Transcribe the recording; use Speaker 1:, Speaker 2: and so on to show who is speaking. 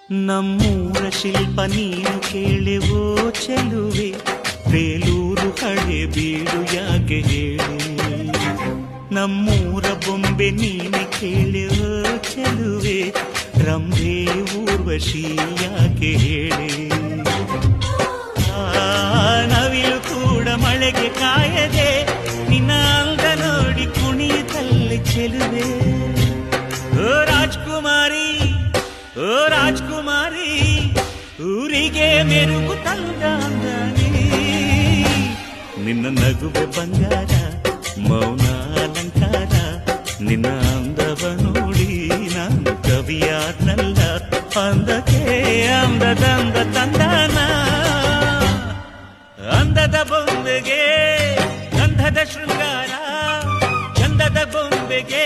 Speaker 1: ನಮ್ಮೂರ ಶಿಲ್ಪ ನೀನು ಕೇಳೆವೋ ಚೆಲುವೆ, ಬೇಲೂರು ಹಳೆ ಬೀಡು ಯಾಕೆ ಹೇಳಿ. ನಮ್ಮೂರ ಬೊಂಬೆ ನೀನೆ ಕೇಳೆವೋ ಚೆಲುವೆ, ರಂಭೆ ಊರ್ವಶಿ ಯಾಕೆ ಹೇಳಿ. ನವಿಲು ಕೂಡ ಮಳೆಗೆ ಕಾಯದೆ ನಿನ್ನ ಅಂದ ನೋಡಿ ಕುಣಿಯುತ್ತಲ್ಲಿ ಚೆಲುವೆ. ಓ ರಾಜ್ಕುಮಾರಿ, ಓ ರಾಜ್ಕುಮಾರಿ, ಊರಿಗೆ ಮೆರುಗು ತಂದ ಅಂದಾನೆ. ನಿನ್ನ ನಗುವೆ ಬಂಗಾರ, ಮೌನ ಅಲಂಕಾರ, ನಿನ್ನ ಅಂದವ ನೋಡಿ ನಾನು ಕವಿಯಾದ್ನಲ್ಲ. ಅಂದಕ್ಕೆ ಅಂದದಂದ ತಂದಾನ, ಅಂದದ ಬೊಂಬೆಗೆ ಗಂಧದ ಶೃಂಗಾರ, ಚಂದದ ಬೊಂಬೆಗೆ